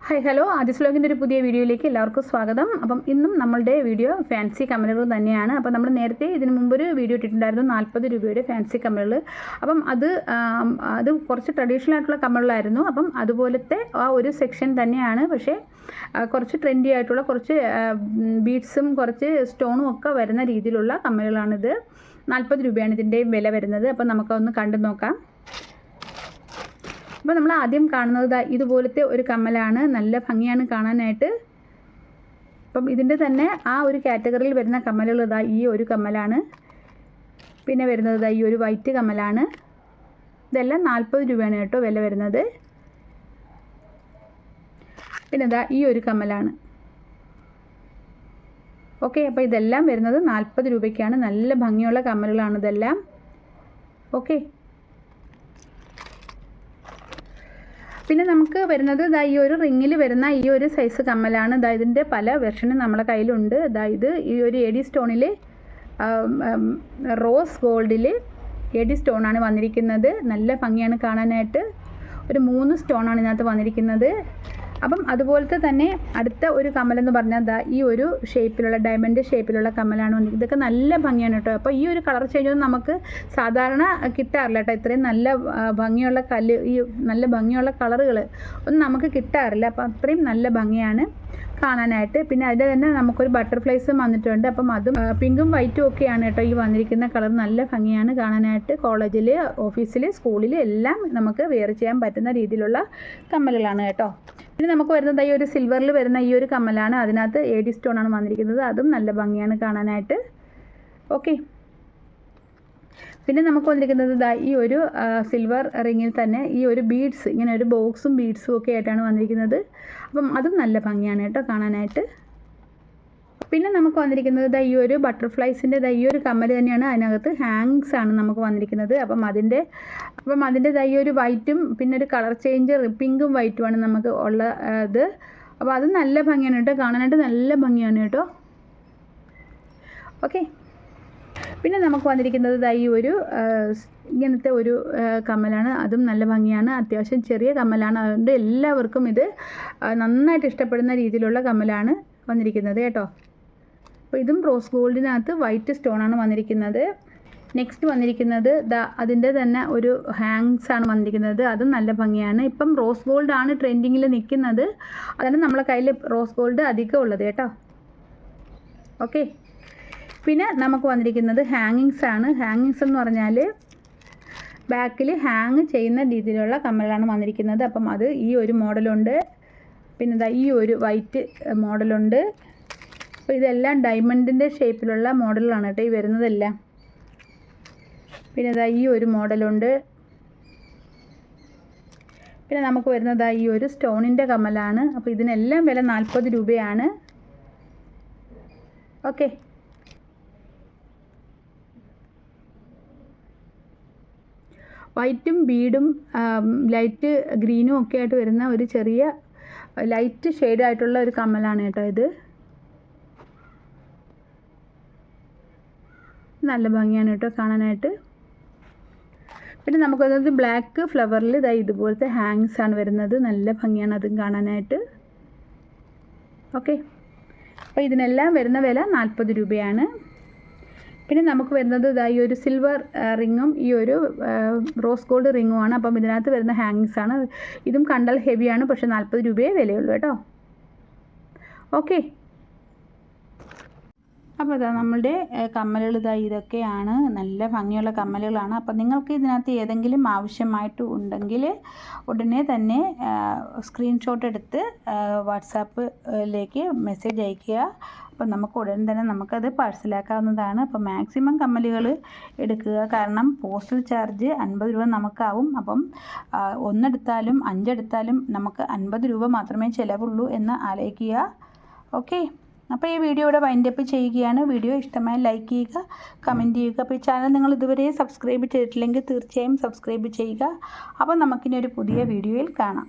Hi hello ആദിസ് വ്ലോഗിൻ്റെ ഒരു പുതിയ വീഡിയോയിലേക്ക് എല്ലാവർക്കും സ്വാഗതം. അപ്പം ഇന്നും നമ്മളുടെ വീഡിയോ ഫാൻസി കമ്മലുകൾ തന്നെയാണ്. അപ്പം നമ്മൾ നേരത്തെ ഇതിന് മുമ്പൊരു വീഡിയോ ഇട്ടിട്ടുണ്ടായിരുന്നു 40 രൂപയുടെ ഫാൻസി കമ്മലുകൾ. അപ്പം അത് കുറച്ച് ട്രഡീഷണൽ ആയിട്ടുള്ള കമ്മലുകളായിരുന്നു. അപ്പം അതുപോലത്തെ ആ ഒരു സെക്ഷൻ തന്നെയാണ്. പക്ഷേ കുറച്ച് ട്രെൻഡി ആയിട്ടുള്ള കുറച്ച് ബീഡ്സും കുറച്ച് സ്റ്റോണും ഒക്കെ വരുന്ന രീതിയിലുള്ള കമ്മലുകളാണിത്. 40 രൂപയാണ് ഇതിൻ്റെ വില വരുന്നത്. അപ്പം നമുക്കൊന്ന് കണ്ടു നോക്കാം. അപ്പോൾ നമ്മൾ ആദ്യം കാണുന്നത് ഇതുപോലത്തെ ഒരു കമ്മലാണ്. നല്ല ഭംഗിയാണ് കാണാനായിട്ട്. അപ്പം ഇതിൻ്റെ തന്നെ ആ ഒരു കാറ്റഗറിയിൽ വരുന്ന കമ്മലുകൾ ഈ ഒരു കമ്മലാണ്. പിന്നെ വരുന്നത് ഈ ഒരു വൈറ്റ് കമ്മലാണ്. ഇതെല്ലാം 40 രൂപയാണ് കേട്ടോ വില വരുന്നത്. പിന്നെ ഈ ഒരു കമ്മലാണ്. ഓക്കെ, അപ്പോൾ ഇതെല്ലാം വരുന്നത് 40 രൂപയ്ക്കാണ്. നല്ല ഭംഗിയുള്ള കമ്മലുകളാണ് ഇതെല്ലാം. ഓക്കെ, പിന്നെ നമുക്ക് വരുന്നത് ഈ ഒരു റിങ്ങിൽ വരുന്ന ഈ ഒരു സൈസ് കമ്മലാണ്. ഇതിൻ്റെ പല വെർഷനും നമ്മളെ കയ്യിലുണ്ട്. ഇത് ഈ ഒരു എഡി സ്റ്റോണിൽ റോസ് ഗോൾഡിൽ എഡി സ്റ്റോണാണ് വന്നിരിക്കുന്നത്. നല്ല ഭംഗിയാണ് കാണാനായിട്ട്. ഒരു 3 സ്റ്റോണാണ് ഇതിനകത്ത് വന്നിരിക്കുന്നത്. അപ്പം അതുപോലത്തെ തന്നെ അടുത്ത ഒരു കമ്മലെന്ന് പറഞ്ഞാൽ ഈ ഒരു ഷേപ്പിലുള്ള ഡയമണ്ട് ഷേപ്പിലുള്ള കമ്മലാണ് വന്നിരിക്കുന്നത്. ഇതൊക്കെ നല്ല ഭംഗിയാണ് കേട്ടോ. അപ്പോൾ ഈ ഒരു കളർ ചേഞ്ചൊന്നും നമുക്ക് സാധാരണ കിട്ടാറില്ല കേട്ടോ. ഇത്രയും നല്ല ഭംഗിയുള്ള ഈ നല്ല ഭംഗിയുള്ള കളറുകൾ ഒന്നും നമുക്ക് കിട്ടാറില്ല. അപ്പോൾ അത്രയും നല്ല ഭംഗിയാണ് കാണാനായിട്ട്. പിന്നെ അതിൽ തന്നെ നമുക്കൊരു ബട്ടർഫ്ലൈസും വന്നിട്ടുണ്ട്. അപ്പം അതും പിങ്കും വൈറ്റും ഒക്കെയാണ് കേട്ടോ ഈ വന്നിരിക്കുന്ന കളർ. നല്ല ഭംഗിയാണ് കാണാനായിട്ട്. കോളേജിൽ, ഓഫീസിൽ, സ്കൂളിൽ എല്ലാം നമുക്ക് വെയർ ചെയ്യാൻ പറ്റുന്ന രീതിയിലുള്ള കമ്മലുകളാണ് കേട്ടോ. പിന്നെ നമുക്ക് വരുന്നത് ഈ ഒരു സിൽവറിൽ വരുന്ന ഈ ഒരു കമ്മലാണ്. അതിനകത്ത് എഡി സ്റ്റോണാണ് വന്നിരിക്കുന്നത്. അതും നല്ല ഭംഗിയാണ് കാണാനായിട്ട്. ഓക്കെ, പിന്നെ നമുക്ക് വന്നിരിക്കുന്നത് ഈ ഒരു സിൽവർ റിങ്ങിൽ തന്നെ ഈ ഒരു ബീഡ്സ്, ഇങ്ങനെ ഒരു ബോക്സും ബീഡ്സും ഒക്കെ ആയിട്ടാണ് വന്നിരിക്കുന്നത്. അപ്പം അതും നല്ല ഭംഗിയാണ് കേട്ടോ കാണാനായിട്ട്. പിന്നെ നമുക്ക് വന്നിരിക്കുന്നത് ഈ ഒരു ബട്ടർഫ്ലൈസിൻ്റെ ഈ ഒരു കമ്മൽ തന്നെയാണ്. അതിനകത്ത് ഹാങ്സ് ആണ് നമുക്ക് വന്നിരിക്കുന്നത്. അപ്പം അതിൻ്റെ ഈ ഒരു വൈറ്റും പിന്നെ ഒരു കളർ ചേഞ്ച് പിങ്കും വൈറ്റുമാണ് നമുക്ക് ഉള്ളത്. അപ്പോൾ അത് നല്ല ഭംഗിയാണ് കേട്ടോ കാണാനായിട്ട്. നല്ല ഭംഗിയാണ് കേട്ടോ. ഓക്കെ, പിന്നെ നമുക്ക് വന്നിരിക്കുന്നത് ഈ ഒരു ഇങ്ങനത്തെ ഒരു കമ്മലാണ്. അതും നല്ല ഭംഗിയാണ്. അത്യാവശ്യം ചെറിയ കമ്മലാണ്. അതുകൊണ്ട് എല്ലാവർക്കും ഇത് നന്നായിട്ട് ഇഷ്ടപ്പെടുന്ന രീതിയിലുള്ള കമ്മലാണ് വന്നിരിക്കുന്നത് കേട്ടോ. അപ്പോൾ ഇതും റോസ് ഗോൾഡിനകത്ത് വൈറ്റ് സ്റ്റോണാണ് വന്നിരിക്കുന്നത്. നെക്സ്റ്റ് വന്നിരിക്കുന്നത് അതിൻ്റെ തന്നെ ഒരു ഹാങ്സ് ആണ് വന്നിരിക്കുന്നത്. അതും നല്ല ഭംഗിയാണ്. ഇപ്പം റോസ് ഗോൾഡ് ആണ് ട്രെൻഡിങ്ങിൽ നിൽക്കുന്നത്. അതാണ് നമ്മളെ കയ്യിൽ റോസ് ഗോൾഡ് അധികം ഉള്ളത് കേട്ടോ. ഓക്കെ, പിന്നെ നമുക്ക് വന്നിരിക്കുന്നത് ഹാങ്ങിങ്സ് ആണ്. ഹാങ്ങിങ്സ് എന്ന് പറഞ്ഞാൽ ബാക്കിൽ ഹാങ് ചെയ്യുന്ന രീതിയിലുള്ള കമ്മലാണ് വന്നിരിക്കുന്നത്. അപ്പം അത് ഈ ഒരു മോഡലുണ്ട്. പിന്നെ ഈ ഒരു വൈറ്റ് മോഡലുണ്ട്. അപ്പോൾ ഇതെല്ലാം ഡയമണ്ടിൻ്റെ ഷേപ്പിലുള്ള മോഡലാണ് കേട്ടോ ഈ വരുന്നതെല്ലാം. പിന്നെ ഈ ഒരു മോഡലുണ്ട്. പിന്നെ നമുക്ക് വരുന്നത് ഈ ഒരു സ്റ്റോണിൻ്റെ കമ്മലാണ്. അപ്പോൾ ഇതിനെല്ലാം വില 40 രൂപയാണ്. ഓക്കെ, വൈറ്റും ബീഡും ലൈറ്റ് ഗ്രീനും ഒക്കെ ആയിട്ട് വരുന്ന ഒരു ചെറിയ ലൈറ്റ് ഷെയ്ഡായിട്ടുള്ള ഒരു കമ്മലാണ് കേട്ടോ ഇത്. നല്ല ഭംഗിയാണ് കേട്ടോ കാണാനായിട്ട്. പിന്നെ നമുക്ക് വരുന്നത് ബ്ലാക്ക് ഫ്ലവറിൽ ഇതുപോലത്തെ ഹാങ്സ് ആണ് വരുന്നത്. നല്ല ഭംഗിയാണ് അതും കാണാനായിട്ട്. ഓക്കെ, അപ്പോൾ ഇതിനെല്ലാം വരുന്ന വില 40 രൂപയാണ്. പിന്നെ നമുക്ക് വരുന്നത് ഈ ഒരു സിൽവർ റിങ്ങും ഈ ഒരു റോസ് ഗോൾഡ് റിങ്ങുമാണ്. അപ്പം ഇതിനകത്ത് വരുന്ന ഹാങ്ങിങ്സ് ആണ്. ഇതും കണ്ടാൽ ഹെവിയാണ്, പക്ഷേ 40 രൂപയേ വിലയുള്ളൂ കേട്ടോ. ഓക്കെ, അപ്പോൾ നമ്മളുടെ കമ്മലുകൾ ഇതൊക്കെയാണ്. നല്ല ഭംഗിയുള്ള കമ്മലുകളാണ്. അപ്പോൾ നിങ്ങൾക്ക് ഇതിനകത്ത് ഏതെങ്കിലും ആവശ്യമായിട്ട് ഉണ്ടെങ്കിൽ ഉടനെ തന്നെ സ്ക്രീൻഷോട്ട് എടുത്ത് വാട്സാപ്പിലേക്ക് മെസ്സേജ് അയയ്ക്കുക. അപ്പം നമുക്ക് ഉടൻ തന്നെ നമുക്കത് പാഴ്സലാക്കാവുന്നതാണ്. അപ്പോൾ മാക്സിമം കമ്മലുകൾ എടുക്കുക. കാരണം പോസ്റ്റൽ ചാർജ് 50 രൂപ നമുക്കാവും. അപ്പം 1 എടുത്താലും 5 എടുത്താലും നമുക്ക് 50 രൂപ മാത്രമേ ചിലവുള്ളൂ എന്ന് ആലോചിക്കുക. ഓക്കെ, അപ്പോൾ ഈ വീഡിയോ ഇവിടെ വൈൻഡപ്പ് ചെയ്യുകയാണ്. വീഡിയോ ഇഷ്ടമായി ലൈക്ക് ചെയ്യുക, കമൻറ്റ് ചെയ്യുക. അപ്പോൾ ഈ ചാനൽ നിങ്ങൾ ഇതുവരെ സബ്സ്ക്രൈബ് ചെയ്തിട്ടില്ലെങ്കിൽ തീർച്ചയായും സബ്സ്ക്രൈബ് ചെയ്യുക. അപ്പോൾ നമുക്കിനി ഒരു പുതിയ വീഡിയോയിൽ കാണാം.